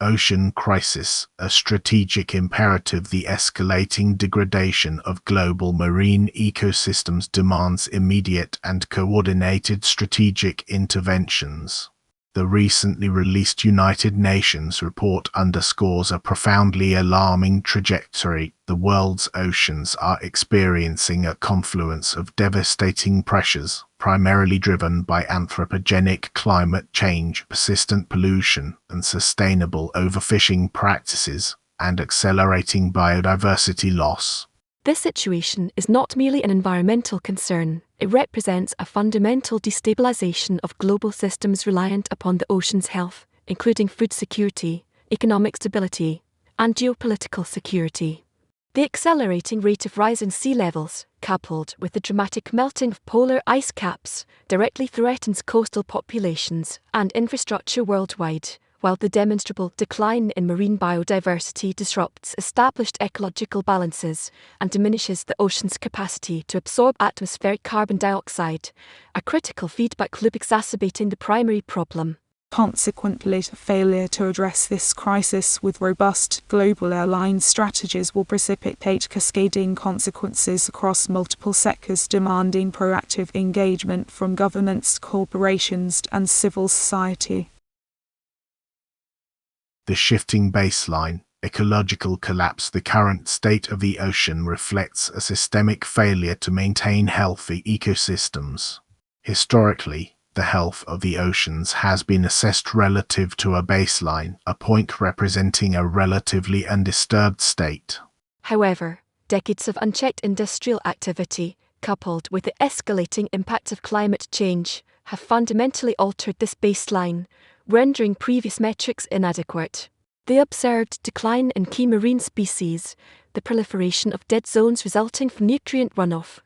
Ocean crisis, a strategic imperative. The escalating degradation of global marine ecosystems demands immediate and coordinated strategic interventions. The recently released United Nations report underscores a profoundly alarming trajectory. The world's oceans are experiencing a confluence of devastating pressures, primarily driven by anthropogenic climate change, persistent pollution, and sustainable overfishing practices, and accelerating biodiversity loss. This situation is not merely an environmental concern, it represents a fundamental destabilization of global systems reliant upon the ocean's health, including food security, economic stability, and geopolitical security. The accelerating rate of rise in sea levels, coupled with the dramatic melting of polar ice caps, directly threatens coastal populations and infrastructure worldwide, while the demonstrable decline in marine biodiversity disrupts established ecological balances and diminishes the ocean's capacity to absorb atmospheric carbon dioxide, a critical feedback loop exacerbating the primary problem. Consequently, failure to address this crisis with robust global airline strategies will precipitate cascading consequences across multiple sectors, demanding proactive engagement from governments, corporations, and civil society. The shifting baseline, ecological collapse. The current state of the ocean reflects a systemic failure to maintain healthy ecosystems. Historically, the health of the oceans has been assessed relative to a baseline, a point representing a relatively undisturbed state. However, decades of unchecked industrial activity, coupled with the escalating impact of climate change, have fundamentally altered this baseline, rendering previous metrics inadequate. The observed decline in key marine species, the proliferation of dead zones resulting from nutrient runoff,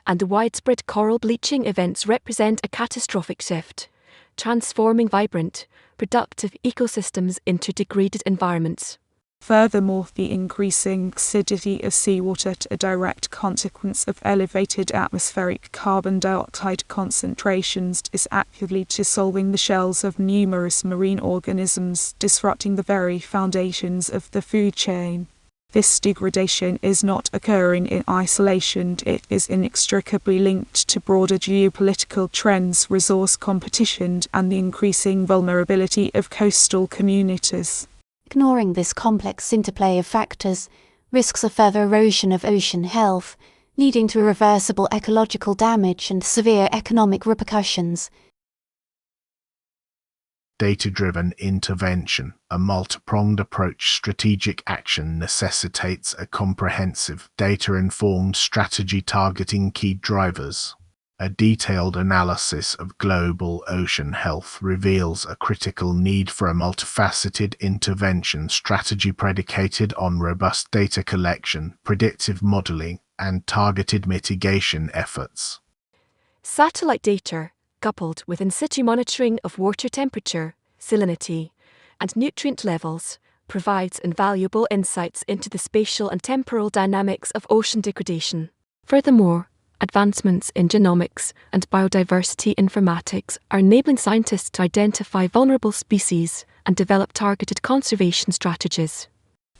and the widespread coral bleaching events represent a catastrophic shift, transforming vibrant, productive ecosystems into degraded environments. Furthermore, the increasing acidity of seawater, a direct consequence of elevated atmospheric carbon dioxide concentrations, is actively dissolving the shells of numerous marine organisms, disrupting the very foundations of the food chain. This degradation is not occurring in isolation, it is inextricably linked to broader geopolitical trends, resource competition, and the increasing vulnerability of coastal communities. Ignoring this complex interplay of factors risks a further erosion of ocean health, leading to irreversible ecological damage and severe economic repercussions. Data-driven intervention, a multi-pronged approach. Strategic action necessitates a comprehensive, data-informed strategy targeting key drivers. A detailed analysis of global ocean health reveals a critical need for a multifaceted intervention strategy predicated on robust data collection, predictive modeling, and targeted mitigation efforts. Satellite data, coupled with in-situ monitoring of water temperature, salinity, and nutrient levels, provides invaluable insights into the spatial and temporal dynamics of ocean degradation. Furthermore, advancements in genomics and biodiversity informatics are enabling scientists to identify vulnerable species and develop targeted conservation strategies.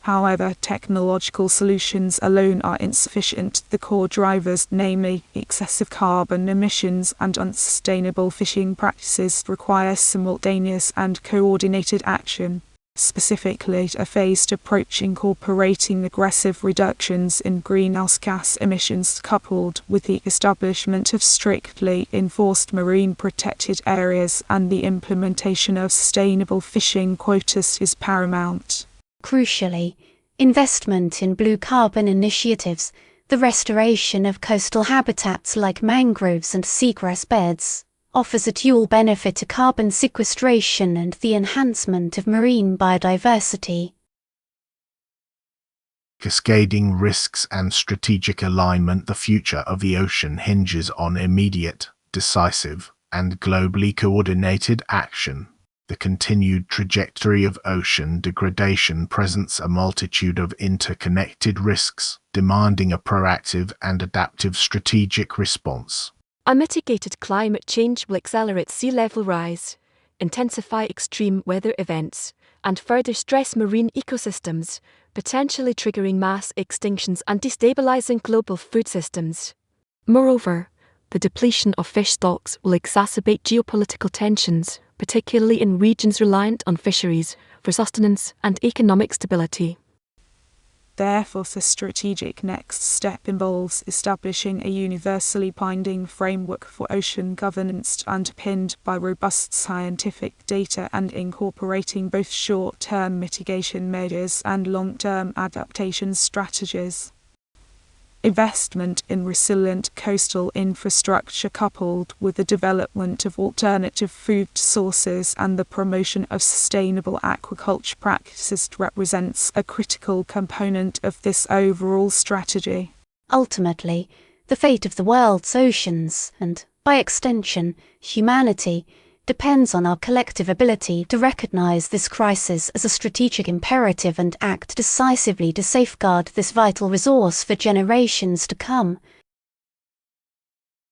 However, technological solutions alone are insufficient. The core drivers, namely excessive carbon emissions and unsustainable fishing practices, require simultaneous and coordinated action. Specifically, a phased approach incorporating aggressive reductions in greenhouse gas emissions coupled with the establishment of strictly enforced marine protected areas and the implementation of sustainable fishing quotas is paramount. Crucially, investment in blue carbon initiatives, the restoration of coastal habitats like mangroves and seagrass beds, offers a dual benefit to carbon sequestration and the enhancement of marine biodiversity. Cascading risks and strategic alignment. The future of the ocean hinges on immediate, decisive, and globally coordinated action. The continued trajectory of ocean degradation presents a multitude of interconnected risks, demanding a proactive and adaptive strategic response. Unmitigated climate change will accelerate sea level rise, intensify extreme weather events, and further stress marine ecosystems, potentially triggering mass extinctions and destabilizing global food systems. Moreover, the depletion of fish stocks will exacerbate geopolitical tensions, particularly in regions reliant on fisheries for sustenance and economic stability. Therefore, the strategic next step involves establishing a universally binding framework for ocean governance underpinned by robust scientific data and incorporating both short-term mitigation measures and long-term adaptation strategies. Investment in resilient coastal infrastructure coupled with the development of alternative food sources and the promotion of sustainable aquaculture practices represents a critical component of this overall strategy. Ultimately, the fate of the world's oceans, and, by extension, humanity, depends on our collective ability to recognize this crisis as a strategic imperative and act decisively to safeguard this vital resource for generations to come.